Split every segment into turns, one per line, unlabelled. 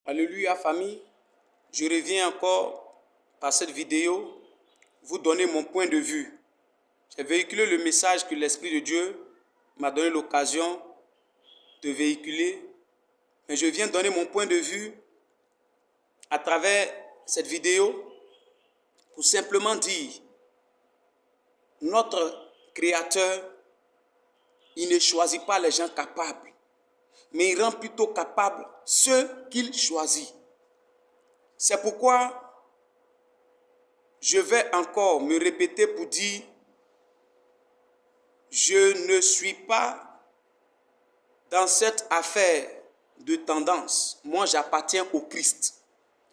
Alléluia famille, je reviens encore par cette vidéo vous donner mon point de vue. J'ai véhiculé le message que l'Esprit de Dieu m'a donné l'occasion de véhiculer, mais je viens donner mon point de vue à travers cette vidéo pour simplement dire, notre Créateur, il ne choisit pas les gens capables, mais il rend plutôt capables ceux qu'il choisit. C'est pourquoi je vais encore me répéter pour dire, je ne suis pas dans cette affaire de tendance. Moi, j'appartiens au Christ.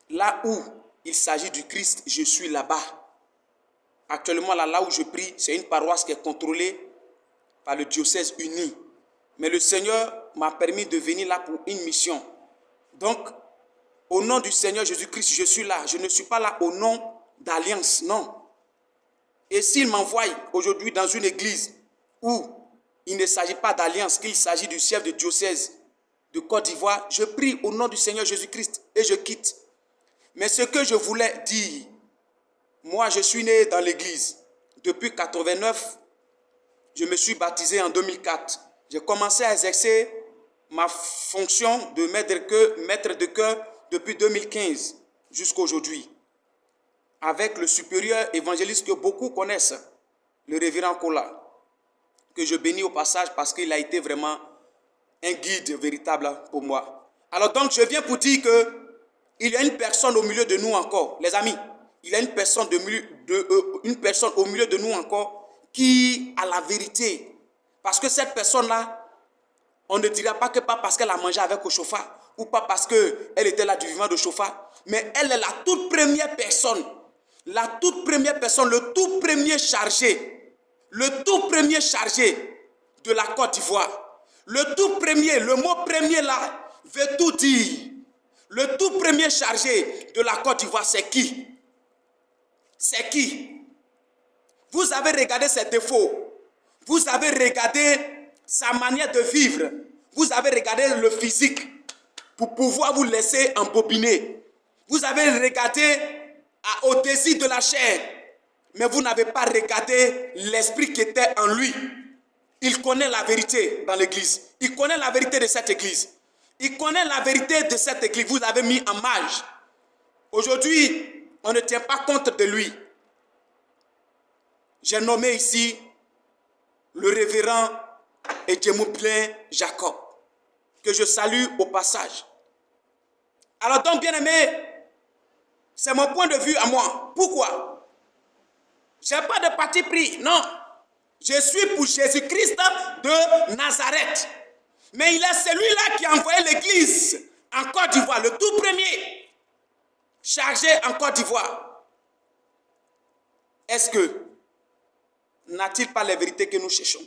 Là où il s'agit du Christ, je suis là-bas. Actuellement, là où je prie, c'est une paroisse qui est contrôlée par le diocèse uni. Mais le Seigneur m'a permis de venir là pour une mission. Donc, au nom du Seigneur Jésus-Christ, je suis là. Je ne suis pas là au nom d'alliance, non. Et s'il m'envoie aujourd'hui dans une église où il ne s'agit pas d'alliance, qu'il s'agit du chef de diocèse de Côte d'Ivoire, je prie au nom du Seigneur Jésus-Christ et je quitte. Mais ce que je voulais dire, moi je suis né dans l'église. Depuis 1989, je me suis baptisé en 2004. J'ai commencé à exercer ma fonction de maître de chœur depuis 2015 jusqu'à aujourd'hui. Avec le supérieur évangéliste que beaucoup connaissent, le révérend Kola, que je bénis au passage parce qu'il a été vraiment un guide véritable pour moi. Alors donc je viens pour dire qu'il y a une personne au milieu de nous encore, les amis, il y a une personne au milieu de nous encore qui a la vérité. Parce que cette personne-là, on ne dira pas que pas parce qu'elle a mangé avec Oshofa ou pas parce qu'elle était là du vivant de Oshofa, mais elle est la toute première personne, le tout premier chargé de la Côte d'Ivoire. Le tout premier, le mot premier là, veut tout dire. Le tout premier chargé de la Côte d'Ivoire, c'est qui? C'est qui? Vous avez regardé ses défauts. Vous avez regardé sa manière de vivre. Vous avez regardé le physique pour pouvoir vous laisser embobiner. Vous avez regardé au désir de la chair. Mais vous n'avez pas regardé l'esprit qui était en lui. Il connaît la vérité dans l'église. Il connaît la vérité de cette église. Il connaît la vérité de cette église. Vous l'avez mis en marge. Aujourd'hui, on ne tient pas compte de lui. J'ai nommé ici le révérend Edjemoublin Jacob, que je salue au passage. Alors donc, bien aimé, c'est mon point de vue à moi. Pourquoi? Je n'ai pas de parti pris, non. Je suis pour Jésus-Christ de Nazareth. Mais il est celui-là qui a envoyé l'église en Côte d'Ivoire, le tout premier chargé en Côte d'Ivoire. Est-ce que n'a-t-il pas les vérités que nous cherchons?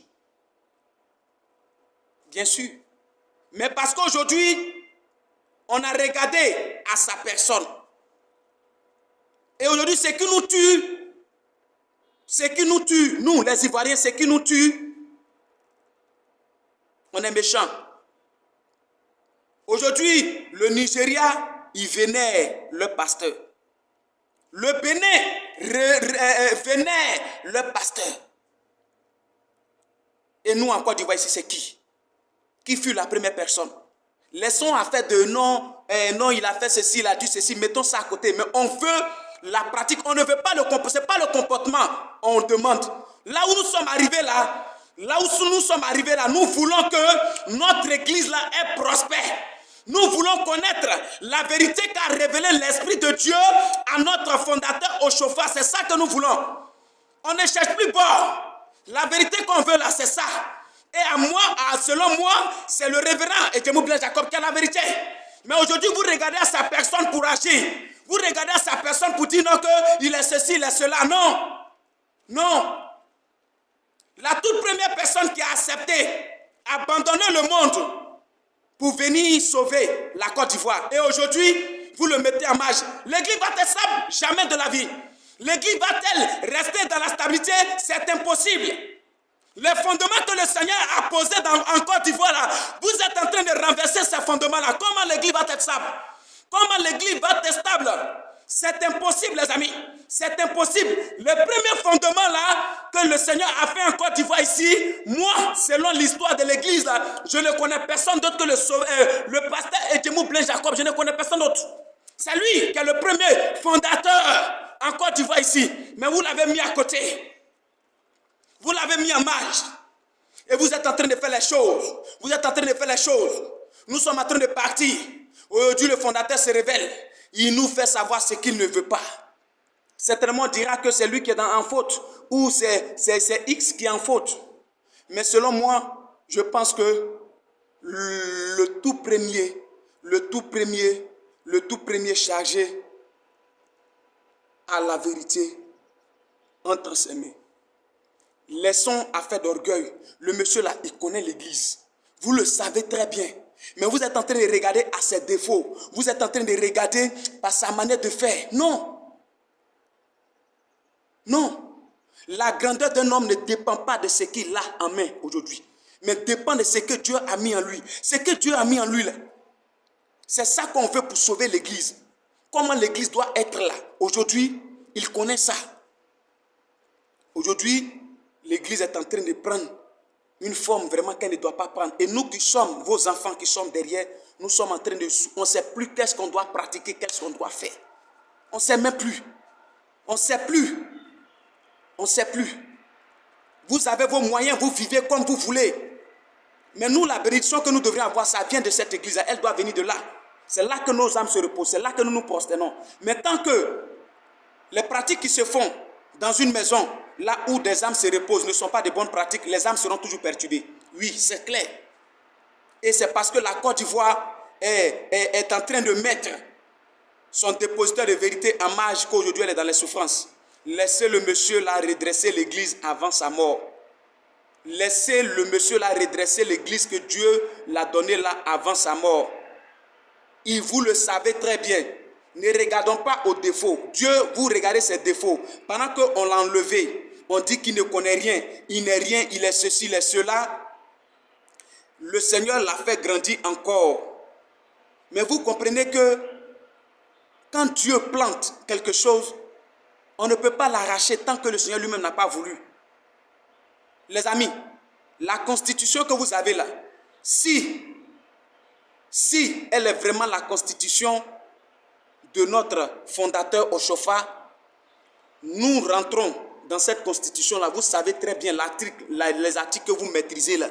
Bien sûr. Mais parce qu'aujourd'hui, on a regardé à sa personne. Et aujourd'hui, ce qui nous tue, nous les Ivoiriens, ce qui nous tue, on est méchants. Aujourd'hui, le Nigeria, il vénère le pasteur. Le Bénin vénère le pasteur. Et nous, en Côte d'Ivoire, ici, c'est qui? Qui fut la première personne? Laissons à faire de non, non, il a fait ceci, il a dit ceci, mettons ça à côté. Mais on veut la pratique, on ne veut pas le comportement, ce n'est pas le comportement, on demande. Là où nous sommes arrivés là, nous voulons que notre église là est prospère. Nous voulons connaître la vérité qu'a révélé l'Esprit de Dieu à notre fondateur Oshofa. C'est ça que nous voulons. On ne cherche plus bord. La vérité qu'on veut là, c'est ça. Et selon moi, c'est le révérend Edjemoublin Jacob qui a la vérité. Mais aujourd'hui, vous regardez à sa personne pour agir. Vous regardez à sa personne pour dire non, qu'il est ceci, il est cela. Non. Non. La toute première personne qui a accepté, abandonné le monde pour venir sauver la Côte d'Ivoire. Et aujourd'hui, vous le mettez en marge. L'église va-t-elle stable? Jamais de la vie. L'église va-t-elle rester dans la stabilité? C'est impossible. Les fondements que le Seigneur a posés en Côte d'Ivoire, vous êtes en train de renverser ces fondements-là. Comment l'église va être stable? Comment l'église va être stable? C'est impossible, les amis. C'est impossible. Le premier fondement là que le Seigneur a fait en Côte d'Ivoire ici, moi, selon l'histoire de l'église, là, je ne connais personne d'autre que le pasteur Edemou Blaise Jacob. Je ne connais personne d'autre. C'est lui qui est le premier fondateur en Côte d'Ivoire ici. Mais vous l'avez mis à côté. Vous l'avez mis en marge. Et vous êtes en train de faire les choses. Vous êtes en train de faire les choses. Nous sommes en train de partir. Aujourd'hui, le fondateur se révèle. Il nous fait savoir ce qu'il ne veut pas. Certainement, on dira que c'est lui qui est en faute. Ou c'est X qui est en faute. Mais selon moi, je pense que le tout premier chargé à la vérité entre ses mains. Laissons affaire d'orgueil. Le monsieur là, il connaît l'église. Vous le savez très bien. Mais vous êtes en train de regarder à ses défauts. Vous êtes en train de regarder par sa manière de faire. Non. Non. La grandeur d'un homme ne dépend pas de ce qu'il a en main aujourd'hui. Mais dépend de ce que Dieu a mis en lui. Ce que Dieu a mis en lui là. C'est ça qu'on veut pour sauver l'église. Comment l'église doit être là. Aujourd'hui, il connaît ça. Aujourd'hui, l'église est en train de prendre une forme vraiment qu'elle ne doit pas prendre. Et nous qui sommes, vos enfants qui sommes derrière, nous sommes en train de... On ne sait plus qu'est-ce qu'on doit pratiquer, qu'est-ce qu'on doit faire. On ne sait même plus. On ne sait plus. On ne sait plus. Vous avez vos moyens, vous vivez comme vous voulez. Mais nous, la bénédiction que nous devrions avoir, ça vient de cette église. Elle doit venir de là. C'est là que nos âmes se reposent. C'est là que nous nous prosternons. Mais tant que les pratiques qui se font dans une maison, là où des âmes se reposent, ne sont pas de bonnes pratiques, les âmes seront toujours perturbées. Oui, c'est clair. Et c'est parce que la Côte d'Ivoire est en train de mettre son dépositeur de vérité en marge qu'aujourd'hui elle est dans les souffrances. Laissez le monsieur là redresser l'église avant sa mort. Laissez le monsieur là redresser l'église que Dieu l'a donnée là avant sa mort. Et vous le savez très bien. Ne regardons pas aux défauts. Dieu, vous regardez ses défauts. Pendant qu'on l'a enlevé, on dit qu'il ne connaît rien. Il n'est rien, il est ceci, il est cela. Le Seigneur l'a fait grandir encore. Mais vous comprenez que quand Dieu plante quelque chose, on ne peut pas l'arracher tant que le Seigneur lui-même n'a pas voulu. Les amis, la constitution que vous avez là, si elle est vraiment la constitution de notre fondateur Oshofa, nous rentrons dans cette constitution-là. Vous savez très bien les articles que vous maîtrisez là.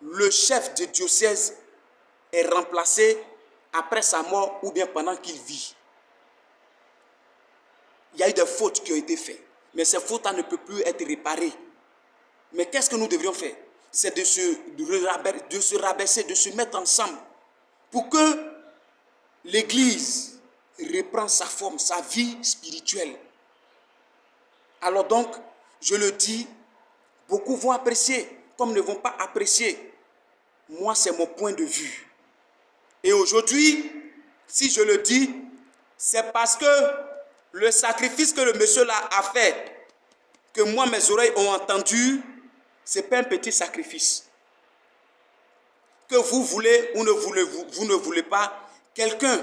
Le chef de diocèse est remplacé après sa mort ou bien pendant qu'il vit. Il y a eu des fautes qui ont été faites. Mais ces fautes-là ne peuvent plus être réparées. Mais qu'est-ce que nous devrions faire? C'est de se rabaisser, de se mettre ensemble pour que l'église reprend sa forme, sa vie spirituelle. Alors donc, je le dis, beaucoup vont apprécier, comme ne vont pas apprécier. Moi, c'est mon point de vue. Et aujourd'hui, si je le dis, c'est parce que le sacrifice que le monsieur là a fait, que moi, mes oreilles ont entendu, ce n'est pas un petit sacrifice. Que vous voulez ou vous ne voulez pas, quelqu'un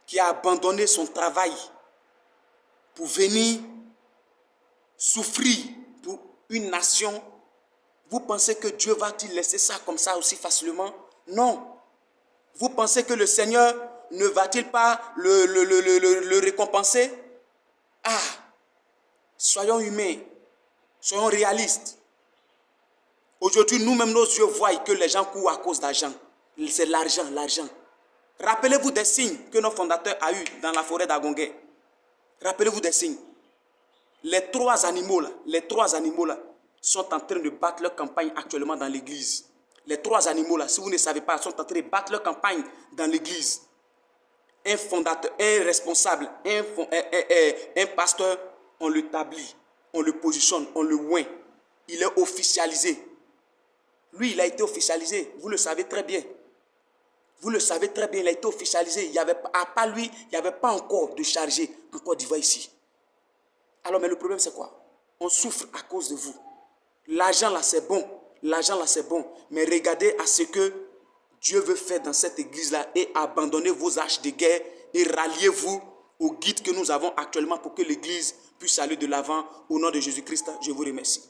qui a abandonné son travail pour venir souffrir pour une nation, vous pensez que Dieu va-t-il laisser ça comme ça aussi facilement? Non. Vous pensez que le Seigneur ne va-t-il pas le récompenser? Ah, soyons humains, soyons réalistes. Aujourd'hui, nous-mêmes, nos yeux voient que les gens courent à cause d'argent. C'est l'argent, l'argent. Rappelez-vous des signes que nos fondateurs ont eus dans la forêt d'Agongué. Rappelez-vous des signes. Les trois animaux là sont en train de battre leur campagne actuellement dans l'église. Les trois animaux là, si vous ne savez pas, sont en train de battre leur campagne dans l'église. Un fondateur, un responsable, un pasteur, on le établit, on le positionne, on le oint. Il est officialisé. Lui, il a été officialisé. Vous le savez très bien. Vous le savez très bien, il a été officialisé. Il y avait, à part lui, il n'y avait pas encore de chargé en Côte d'Ivoire ici. Alors, mais le problème, c'est quoi? On souffre à cause de vous. L'argent, là, c'est bon. L'argent, là, c'est bon. Mais regardez à ce que Dieu veut faire dans cette église-là et abandonnez vos haches de guerre et ralliez-vous au guide que nous avons actuellement pour que l'église puisse aller de l'avant. Au nom de Jésus-Christ, je vous remercie.